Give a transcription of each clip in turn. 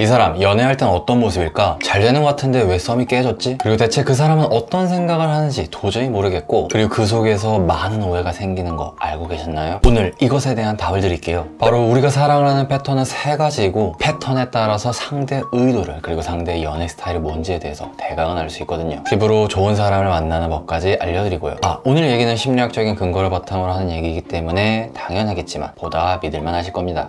이 사람 연애할 땐 어떤 모습일까? 잘 되는 것 같은데 왜 썸이 깨졌지? 그리고 대체 그 사람은 어떤 생각을 하는지 도저히 모르겠고, 그리고 그 속에서 많은 오해가 생기는 거 알고 계셨나요? 오늘 이것에 대한 답을 드릴게요. 바로 우리가 사랑을 하는 패턴은 세 가지이고, 패턴에 따라서 상대 의도를, 그리고 상대의 연애 스타일이 뭔지에 대해서 대강은 알 수 있거든요. 팁으로 좋은 사람을 만나는 법까지 알려드리고요. 오늘 얘기는 심리학적인 근거를 바탕으로 하는 얘기이기 때문에 당연하겠지만 보다 믿을만 하실 겁니다.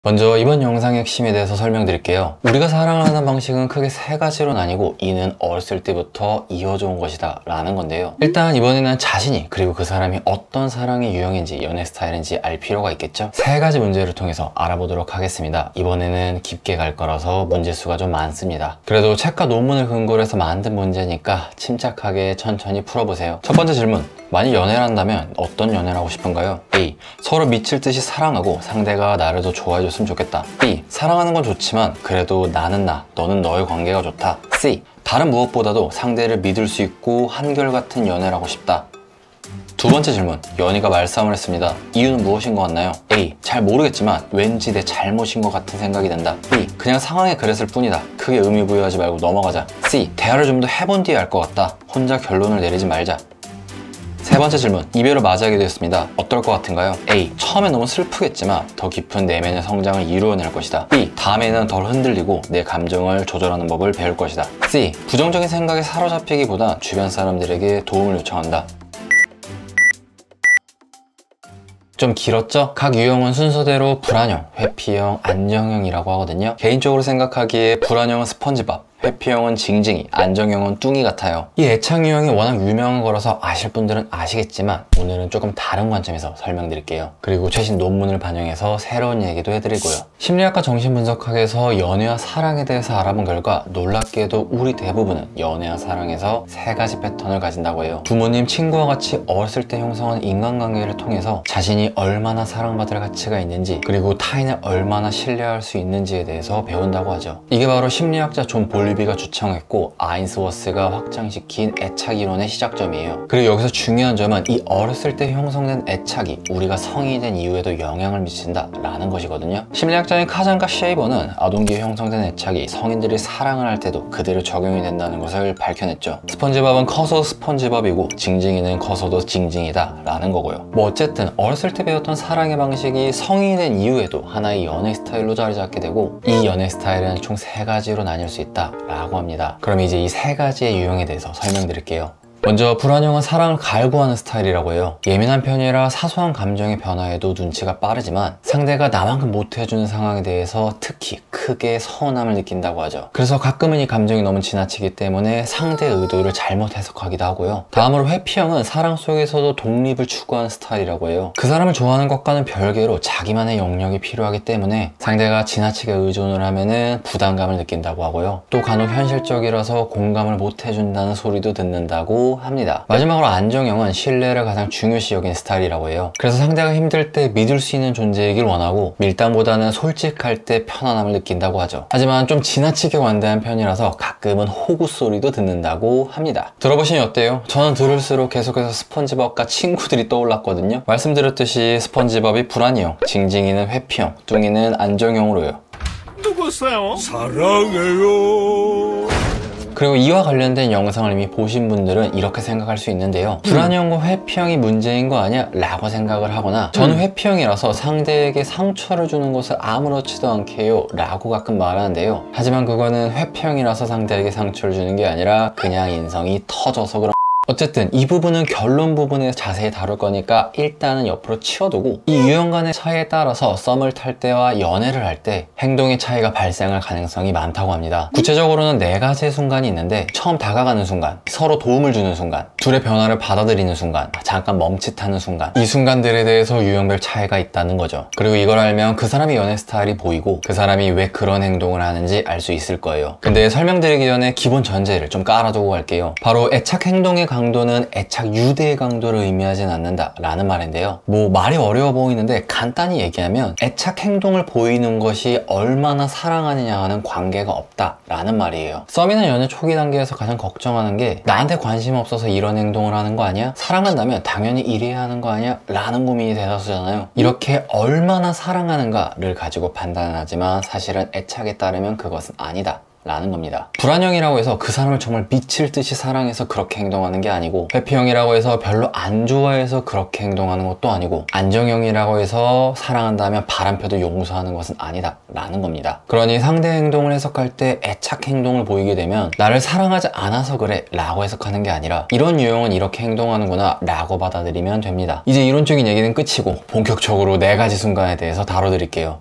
먼저 이번 영상의 핵심에 대해서 설명드릴게요. 우리가 사랑을 하는 방식은 크게 세 가지로 나뉘고, 이는 어렸을 때부터 이어져 온 것이다 라는 건데요. 일단 이번에는 자신이, 그리고 그 사람이 어떤 사랑의 유형인지, 연애 스타일인지 알 필요가 있겠죠? 세 가지 문제를 통해서 알아보도록 하겠습니다. 이번에는 깊게 갈 거라서 문제수가 좀 많습니다. 그래도 책과 논문을 근거로 해서 만든 문제니까 침착하게 천천히 풀어보세요. 첫 번째 질문, 만약 연애를 한다면 어떤 연애를 하고 싶은가요? A. 서로 미칠 듯이 사랑하고 상대가 나를 더 좋아해줬으면 좋겠다. B. 사랑하는 건 좋지만 그래도 나는 나, 너는 너의 관계가 좋다. C. 다른 무엇보다도 상대를 믿을 수 있고 한결같은 연애를 하고 싶다. 두 번째 질문, 연희가 말싸움을 했습니다. 이유는 무엇인 것 같나요? A. 잘 모르겠지만 왠지 내 잘못인 것 같은 생각이 든다. B. 그냥 상황에 그랬을 뿐이다. 크게 의미 부여하지 말고 넘어가자. C. 대화를 좀 더 해본 뒤에 알 것 같다. 혼자 결론을 내리지 말자. 세 번째 질문, 이별을 맞이하게 되었습니다. 어떨 것 같은가요? A. 처음엔 너무 슬프겠지만 더 깊은 내면의 성장을 이루어낼 것이다. B. 다음에는 덜 흔들리고 내 감정을 조절하는 법을 배울 것이다. C. 부정적인 생각에 사로잡히기보다 주변 사람들에게 도움을 요청한다. 좀 길었죠? 각 유형은 순서대로 불안형, 회피형, 안정형이라고 하거든요. 개인적으로 생각하기에 불안형은 스펀지밥, 회피형은 징징이, 안정형은 뚱이 같아요. 이 애착 유형이 워낙 유명한 거라서 아실 분들은 아시겠지만 오늘은 조금 다른 관점에서 설명드릴게요. 그리고 최신 논문을 반영해서 새로운 얘기도 해드리고요. 심리학과 정신분석학에서 연애와 사랑에 대해서 알아본 결과 놀랍게도 우리 대부분은 연애와 사랑에서 세 가지 패턴을 가진다고 해요. 부모님, 친구와 같이 어렸을 때 형성한 인간관계를 통해서 자신이 얼마나 사랑받을 가치가 있는지, 그리고 타인을 얼마나 신뢰할 수 있는지에 대해서 배운다고 하죠. 이게 바로 심리학자 존 볼리비가 주창했고 아인스워스가 확장시킨 애착 이론의 시작점이에요. 그리고 여기서 중요한 점은 이 어렸을 때 형성된 애착이 우리가 성인이 된 이후에도 영향을 미친다 라는 것이거든요. 심리학자인 카잔과 쉐이버는 아동기에 형성된 애착이 성인들이 사랑을 할 때도 그대로 적용이 된다는 것을 밝혀냈죠. 스펀지밥은 커서 스펀지밥이고 징징이는 커서도 징징이다 라는 거고요. 뭐 어쨌든 어렸을 때 배웠던 사랑의 방식이 성인이 된 이후에도 하나의 연애 스타일로 자리 잡게 되고, 이 연애 스타일은 총 세 가지로 나뉠 수 있다 라고 합니다. 그럼 이제 이 세 가지의 유형에 대해서 설명드릴게요. 먼저 불안형은 사랑을 갈구하는 스타일이라고 해요. 예민한 편이라 사소한 감정의 변화에도 눈치가 빠르지만 상대가 나만큼 못해주는 상황에 대해서 특히 크게 서운함을 느낀다고 하죠. 그래서 가끔은 이 감정이 너무 지나치기 때문에 상대의 의도를 잘못 해석하기도 하고요. 다음으로 회피형은 사랑 속에서도 독립을 추구하는 스타일이라고 해요. 그 사람을 좋아하는 것과는 별개로 자기만의 영역이 필요하기 때문에 상대가 지나치게 의존을 하면은 부담감을 느낀다고 하고요. 또 간혹 현실적이라서 공감을 못해준다는 소리도 듣는다고 합니다. 마지막으로 안정형은 신뢰를 가장 중요시 여긴 스타일이라고 해요. 그래서 상대가 힘들 때 믿을 수 있는 존재이길 원하고, 밀당보다는 솔직할 때 편안함을 느낀다고 하죠. 하지만 좀 지나치게 관대한 편이라서 가끔은 호구 소리도 듣는다고 합니다. 들어보시니 어때요? 저는 들을수록 계속해서 스펀지밥과 친구들이 떠올랐거든요. 말씀드렸듯이 스펀지밥이 불안형, 징징이는 회피형, 뚱이는 안정형으로요. 누구세요? 사랑해요. 그리고 이와 관련된 영상을 이미 보신 분들은 이렇게 생각할 수 있는데요. 불안형과 회피형이 문제인 거 아니야? 라고 생각을 하거나, 저는 회피형이라서 상대에게 상처를 주는 것을 아무렇지도 않게 해요 라고 가끔 말하는데요. 하지만 그거는 회피형이라서 상대에게 상처를 주는 게 아니라 그냥 인성이 터져서 그런. 어쨌든 이 부분은 결론 부분에 자세히 다룰 거니까 일단은 옆으로 치워두고, 이 유형 간의 차이에 따라서 썸을 탈 때와 연애를 할 때 행동의 차이가 발생할 가능성이 많다고 합니다. 구체적으로는 네 가지의 순간이 있는데, 처음 다가가는 순간, 서로 도움을 주는 순간, 둘의 변화를 받아들이는 순간, 잠깐 멈칫하는 순간, 이 순간들에 대해서 유형별 차이가 있다는 거죠. 그리고 이걸 알면 그 사람의 연애 스타일이 보이고 그 사람이 왜 그런 행동을 하는지 알 수 있을 거예요. 근데 설명드리기 전에 기본 전제를 좀 깔아두고 갈게요. 바로 애착 행동의 강도는 애착 유대의 강도를 의미하진 않는다 라는 말인데요. 뭐 말이 어려워 보이는데 간단히 얘기하면 애착 행동을 보이는 것이 얼마나 사랑하느냐와는 관계가 없다 라는 말이에요. 썸이나 연애 초기 단계에서 가장 걱정하는 게 나한테 관심 없어서 이런 행동을 하는 거 아니야? 사랑한다면 당연히 이래야 하는 거 아니야? 라는 고민이 대다수잖아요. 이렇게 얼마나 사랑하는가를 가지고 판단하지만 사실은 애착에 따르면 그것은 아니다 라는 겁니다. 불안형이라고 해서 그 사람을 정말 미칠 듯이 사랑해서 그렇게 행동하는 게 아니고, 회피형이라고 해서 별로 안 좋아해서 그렇게 행동하는 것도 아니고, 안정형이라고 해서 사랑한다면 바람펴도 용서하는 것은 아니다 라는 겁니다. 그러니 상대 행동을 해석할 때 애착 행동을 보이게 되면 나를 사랑하지 않아서 그래 라고 해석하는 게 아니라 이런 유형은 이렇게 행동하는구나 라고 받아들이면 됩니다. 이제 이론적인 얘기는 끝이고 본격적으로 4가지 순간에 대해서 다뤄드릴게요.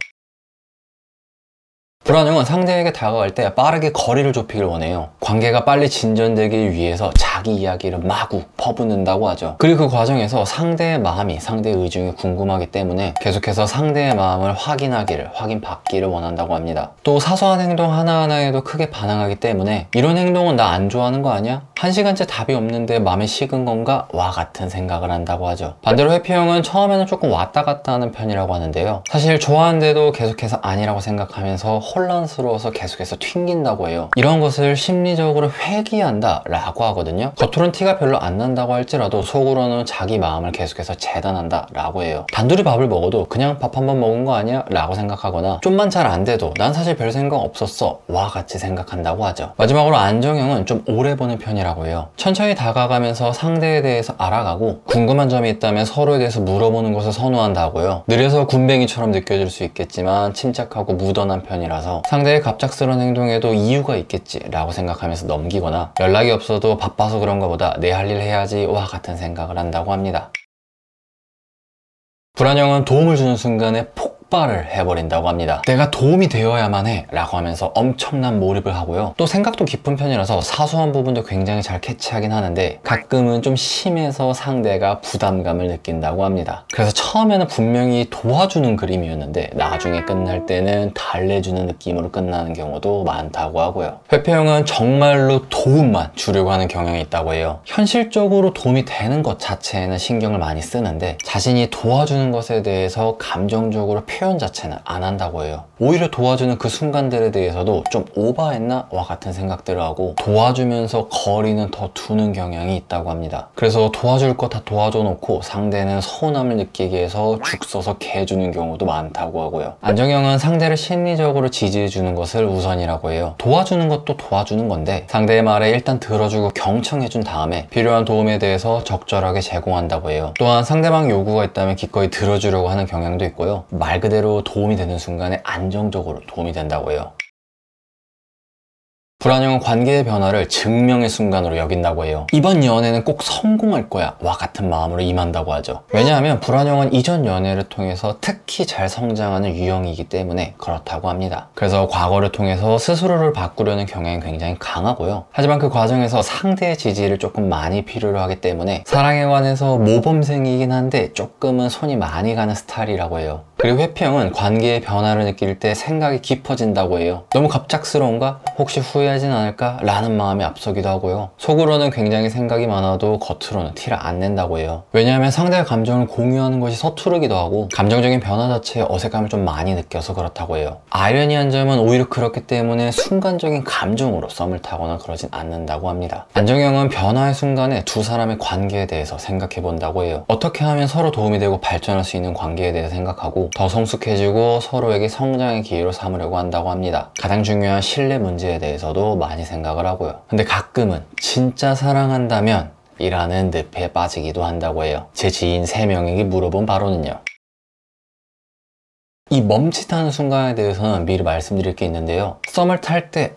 불안형은 상대에게 다가갈 때 빠르게 거리를 좁히길 원해요. 관계가 빨리 진전되기 위해서 자기 이야기를 마구 퍼붓는다고 하죠. 그리고 그 과정에서 상대의 마음이 상대의 의중이 궁금하기 때문에 계속해서 상대의 마음을 확인받기를 원한다고 합니다. 또 사소한 행동 하나하나에도 크게 반응하기 때문에 이런 행동은 나 안 좋아하는 거 아니야? 1시간째 답이 없는데 마음이 식은 건가? 와 같은 생각을 한다고 하죠. 반대로 회피형은 처음에는 조금 왔다 갔다 하는 편이라고 하는데요. 사실 좋아하는데도 계속해서 아니라고 생각하면서 혼란스러워서 계속해서 튕긴다고 해요. 이런 것을 심리적으로 회귀한다 라고 하거든요. 겉으로는 티가 별로 안 난다고 할지라도 속으로는 자기 마음을 계속해서 재단한다 라고 해요. 단둘이 밥을 먹어도 그냥 밥 한 번 먹은 거 아니야? 라고 생각하거나 좀만 잘 안 돼도 난 사실 별 생각 없었어 와 같이 생각한다고 하죠. 마지막으로 안정형은 좀 오래 보는 편이라고 해요. 천천히 다가가면서 상대에 대해서 알아가고 궁금한 점이 있다면 서로에 대해서 물어보는 것을 선호한다고요. 느려서 군뱅이처럼 느껴질 수 있겠지만 침착하고 무던한 편이라서 상대의 갑작스러운 행동에도 이유가 있겠지 라고 생각하면서 넘기거나, 연락이 없어도 바빠서 그런가 보다 내 할 일 해야지 와 같은 생각을 한다고 합니다. 불안형은 도움을 주는 순간에 폭발을 해버린다고 합니다. 내가 도움이 되어야만 해 라고 하면서 엄청난 몰입을 하고요. 또 생각도 깊은 편이라서 사소한 부분도 굉장히 잘 캐치하긴 하는데 가끔은 좀 심해서 상대가 부담감을 느낀다고 합니다. 그래서 처음에는 분명히 도와주는 그림이었는데 나중에 끝날 때는 달래주는 느낌으로 끝나는 경우도 많다고 하고요. 회피형은 정말로 도움만 주려고 하는 경향이 있다고 해요. 현실적으로 도움이 되는 것 자체에는 신경을 많이 쓰는데 자신이 도와주는 것에 대해서 감정적으로 표현 자체는 안 한다고 해요. 오히려 도와주는 그 순간들에 대해서도 좀 오버했나? 와 같은 생각들을 하고 도와주면서 거리는 더 두는 경향이 있다고 합니다. 그래서 도와줄 거 다 도와줘 놓고 상대는 서운함을 느끼게 해서 죽 써서 개 주는 경우도 많다고 하고요. 안정형은 상대를 심리적으로 지지해 주는 것을 우선이라고 해요. 도와주는 것도 도와주는 건데 상대의 말에 일단 들어주고 경청해 준 다음에 필요한 도움에 대해서 적절하게 제공한다고 해요. 또한 상대방 요구가 있다면 기꺼이 들어주려고 하는 경향도 있고요. 말 그대로 도움이 되는 순간에 안정적으로 도움이 된다고 해요. 불안형은 관계의 변화를 증명의 순간으로 여긴다고 해요. 이번 연애는 꼭 성공할 거야 와 같은 마음으로 임한다고 하죠. 왜냐하면 불안형은 이전 연애를 통해서 특히 잘 성장하는 유형이기 때문에 그렇다고 합니다. 그래서 과거를 통해서 스스로를 바꾸려는 경향이 굉장히 강하고요. 하지만 그 과정에서 상대의 지지를 조금 많이 필요로 하기 때문에 사랑에 관해서 모범생이긴 한데 조금은 손이 많이 가는 스타일이라고 해요. 그리고 회피형은 관계의 변화를 느낄 때 생각이 깊어진다고 해요. 너무 갑작스러운가? 혹시 후회하진 않을까? 라는 마음이 앞서기도 하고요. 속으로는 굉장히 생각이 많아도 겉으로는 티를 안 낸다고 해요. 왜냐하면 상대의 감정을 공유하는 것이 서투르기도 하고 감정적인 변화 자체에 어색함을 좀 많이 느껴서 그렇다고 해요. 아이러니한 점은 오히려 그렇기 때문에 순간적인 감정으로 썸을 타거나 그러진 않는다고 합니다. 안정형은 변화의 순간에 두 사람의 관계에 대해서 생각해 본다고 해요. 어떻게 하면 서로 도움이 되고 발전할 수 있는 관계에 대해 생각하고 더 성숙해지고 서로에게 성장의 기회로 삼으려고 한다고 합니다. 가장 중요한 신뢰 문제에 대해서도 많이 생각을 하고요. 근데 가끔은 진짜 사랑한다면 이라는 늪에 빠지기도 한다고 해요. 제 지인 3명에게 물어본 바로는요. 이 멈칫하는 순간에 대해서는 미리 말씀드릴 게 있는데요. 썸을 탈 때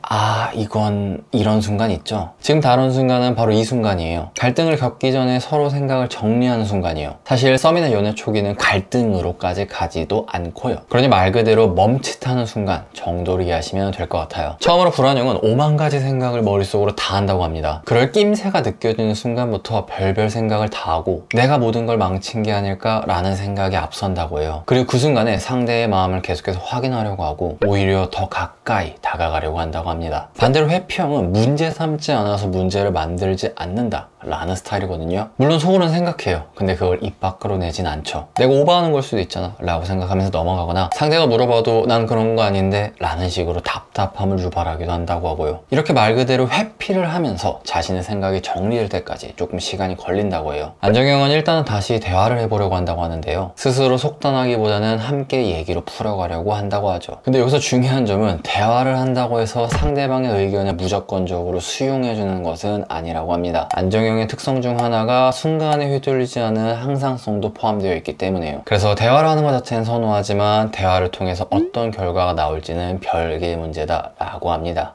이건 이런 순간 있죠. 지금 다룬 순간은 바로 이 순간이에요. 갈등을 겪기 전에 서로 생각을 정리하는 순간이에요. 사실 썸이나 연애 초기는 갈등으로까지 가지도 않고요. 그러니 말 그대로 멈칫하는 순간 정도로 이해하시면 될 것 같아요. 처음으로 불안형은 5만 가지 생각을 머릿속으로 다 한다고 합니다. 그럴 낌새가 느껴지는 순간부터 별별 생각을 다 하고 내가 모든 걸 망친 게 아닐까 라는 생각이 앞선다고 해요. 그리고 그 순간에 상대의 마음을 계속해서 확인하려고 하고 오히려 더 가까이 다가가려고 한다고 합니다. 반대로 회피형은 문제 삼지 않아서 문제를 만들지 않는다 라는 스타일이거든요. 물론 속으로는 생각해요. 근데 그걸 입 밖으로 내진 않죠. 내가 오버하는 걸 수도 있잖아 라고 생각하면서 넘어가거나, 상대가 물어봐도 난 그런 거 아닌데 라는 식으로 답답함을 유발하기도 한다고 하고요. 이렇게 말 그대로 회피를 하면서 자신의 생각이 정리될 때까지 조금 시간이 걸린다고 해요. 안정형은 일단은 다시 대화를 해보려고 한다고 하는데요, 스스로 속단하기보다는 함께 얘기로 풀어가려고 한다고 하죠. 근데 여기서 중요한 점은 대화를 한다고 해서 상대방의 의견을 무조건적으로 수용해주는 것은 아니라고 합니다. 안정형의 특성 중 하나가 순간에 휘둘리지 않은 항상성도 포함되어 있기 때문에요. 그래서 대화를 하는 것 자체는 선호하지만 대화를 통해서 어떤 결과가 나올지는 별개의 문제다 라고 합니다.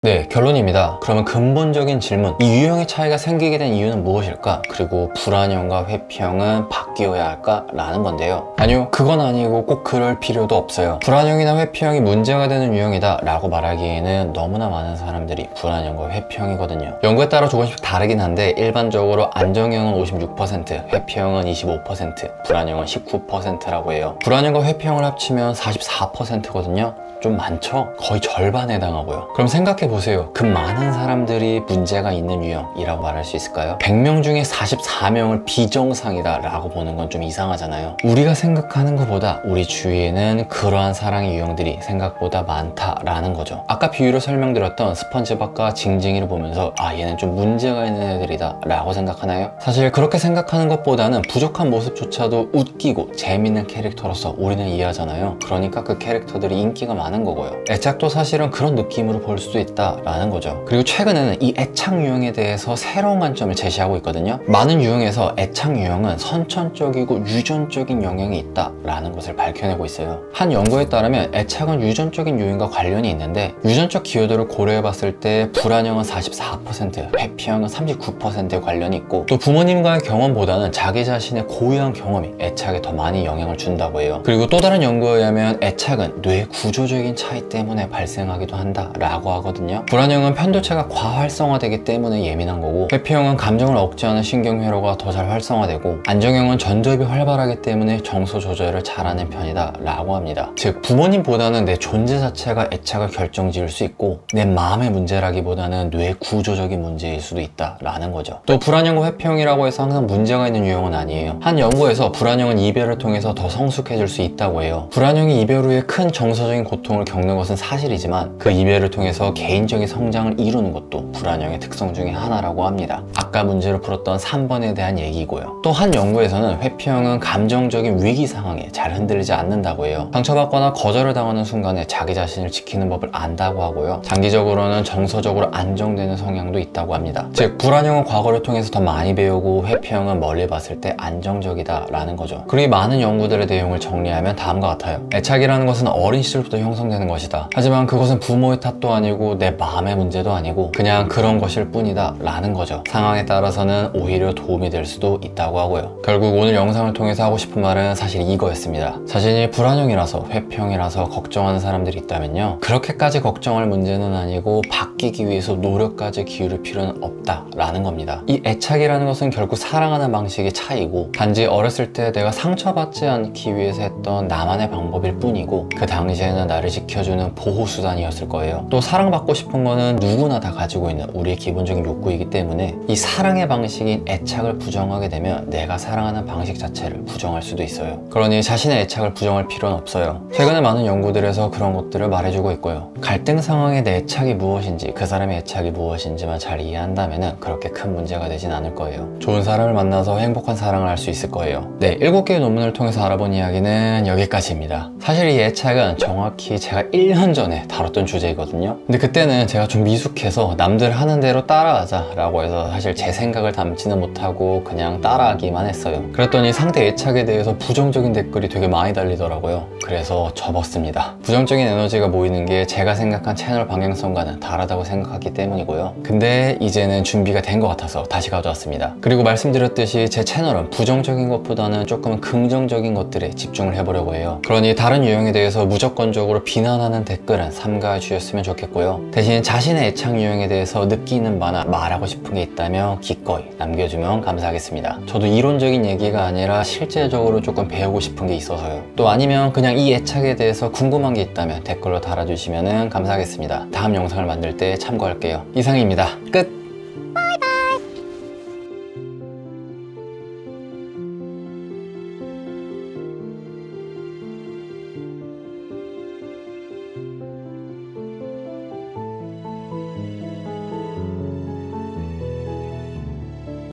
네, 결론입니다. 그러면 근본적인 질문, 이 유형의 차이가 생기게 된 이유는 무엇일까? 그리고 불안형과 회피형은 바뀌어야 할까? 라는 건데요, 아니요, 그건 아니고 꼭 그럴 필요도 없어요. 불안형이나 회피형이 문제가 되는 유형이다 라고 말하기에는 너무나 많은 사람들이 불안형과 회피형이거든요. 연구에 따라 조금씩 다르긴 한데 일반적으로 안정형은 56%, 회피형은 25%, 불안형은 19%라고 해요. 불안형과 회피형을 합치면 44%거든요 좀 많죠? 거의 절반에 해당하고요. 그럼 생각해보세요. 그 많은 사람들이 문제가 있는 유형이라고 말할 수 있을까요? 100명 중에 44명을 비정상이다 라고 보는 건 좀 이상하잖아요. 우리가 생각하는 것보다 우리 주위에는 그러한 사랑의 유형들이 생각보다 많다라는 거죠. 아까 비유로 설명드렸던 스펀지밥과 징징이를 보면서 아, 얘는 좀 문제가 있는 애들이다 라고 생각하나요? 사실 그렇게 생각하는 것보다는 부족한 모습조차도 웃기고 재밌는 캐릭터로서 우리는 이해하잖아요. 그러니까 그 캐릭터들이 인기가 많은 거고요. 애착도 사실은 그런 느낌으로 볼 수도 있다라는 거죠. 그리고 최근에는 이 애착 유형에 대해서 새로운 관점을 제시하고 있거든요. 많은 유형에서 애착 유형은 선천적이고 유전적인 영향이 있다라는 것을 밝혀내고 있어요. 한 연구에 따르면 애착은 유전적인 요인과 관련이 있는데, 유전적 기여도를 고려해봤을 때 불안형은 44%, 회피형은 39%에 관련이 있고, 또 부모님과의 경험보다는 자기 자신의 고유한 경험이 애착에 더 많이 영향을 준다고 해요. 그리고 또 다른 연구에 의하면 애착은 뇌 구조적인 차이 때문에 발생하기도 한다라고 하거든요. 불안형은 편도체가 과활성화되기 때문에 예민한 거고, 회피형은 감정을 억제하는 신경회로가 더 잘 활성화되고, 안정형은 전두엽이 활발하기 때문에 정서 조절을 잘하는 편이다 라고 합니다. 즉 부모님보다는 내 존재 자체가 애착을 결정지을 수 있고, 내 마음의 문제라기보다는 뇌 구조적인 문제일 수도 있다 라는 거죠. 또 불안형과 회피형이라고 해서 항상 문제가 있는 유형은 아니에요. 한 연구에서 불안형은 이별을 통해서 더 성숙해질 수 있다고 해요. 불안형이 이별 후에 큰 정서적인 고통을 겪는 것은 사실이지만 그 이별을 통해서 개인적인 성장을 이루는 것도 불안형의 특성 중에 하나라고 합니다. 아까 문제를 풀었던 3번에 대한 얘기고요. 또 한 연구에서는 회피형은 감정적인 위기 상황에 잘 흔들리지 않는다고 해요. 상처받거나 거절을 당하는 순간에 자기 자신을 지키는 법을 안다고 하고요. 장기적으로는 정서적으로 안정되는 성향도 있다고 합니다. 즉 불안형은 과거를 통해서 더 많이 배우고, 회피형은 멀리 봤을 때 안정적이다 라는 거죠. 그리고 많은 연구들의 내용을 정리하면 다음과 같아요. 애착이라는 것은 어린 시절부터 형성되는 것이다. 하지만 그것은 부모의 탓도 아니고 내 마음의 문제도 아니고 그냥 그런 것일 뿐이다 라는 거죠. 상황에 따라서는 오히려 도움이 될 수도 있다고 하고요. 결국 오늘 영상을 통해서 하고 싶은 말은 사실 이거였습니다. 자신이 불안형이라서 회피형이라서 걱정하는 사람들이 있다면요, 그렇게까지 걱정할 문제는 아니고 바뀌기 위해서 노력까지 기울일 필요는 없다 라는 겁니다. 이 애착이라는 것은 결국 사랑하는 방식의 차이고, 단지 어렸을 때 내가 상처받지 않기 위해서 했던 나만의 방법일 뿐이고, 그 당시에는 나를 지켜주는 보호수단이었을 거예요. 또 사랑받고 싶은 거는 누구나 다 가지고 있는 우리의 기본적인 욕구이기 때문에 이 사랑의 방식인 애착을 부정하게 되면 내가 사랑하는 방식 자체를 부정할 수도 있어요. 그러니 자신의 애착을 부정할 필요는 없어요. 최근에 많은 연구들에서 그런 것들을 말해주고 있고요. 갈등 상황에 내 애착이 무엇인지, 그 사람의 애착이 무엇인지만 잘 이해한다면 그렇게 큰 문제가 되진 않을 거예요. 좋은 사람을 만나서 행복한 사랑을 할 수 있을 거예요. 네, 7개의 논문을 통해서 알아본 이야기는 여기까지입니다. 사실 이 애착은 정확히 제가 1년 전에 다뤘던 주제이거든요. 근데 그때는 제가 좀 미숙해서 남들 하는 대로 따라하자 라고 해서 사실 제 생각을 담지는 못하고 그냥 따라하기만 했어요. 그랬더니 상대 애착에 대해서 부정적인 댓글이 되게 많이 달리더라고요. 그래서 접었습니다. 부정적인 에너지가 모이는 게 제가 생각한 채널 방향성과는 다르다고 생각하기 때문이고요. 근데 이제는 준비가 된 것 같아서 다시 가져왔습니다. 그리고 말씀드렸듯이 제 채널은 부정적인 것보다는 조금 긍정적인 것들에 집중을 해보려고 해요. 그러니 다른 유형에 대해서 무조건적으로 비난하는 댓글은 삼가해 주셨으면 좋겠고요. 대신 자신의 애착 유형에 대해서 느끼는 바나 말하고 싶은 게 있다면 기꺼이 남겨주면 감사하겠습니다. 저도 이론적인 얘기가 아니라 실제적으로 조금 배우고 싶은 게 있어서요. 또 아니면 그냥 이 애착에 대해서 궁금한 게 있다면 댓글로 달아주시면 감사하겠습니다. 다음 영상을 만들 때 참고할게요. 이상입니다. 끝!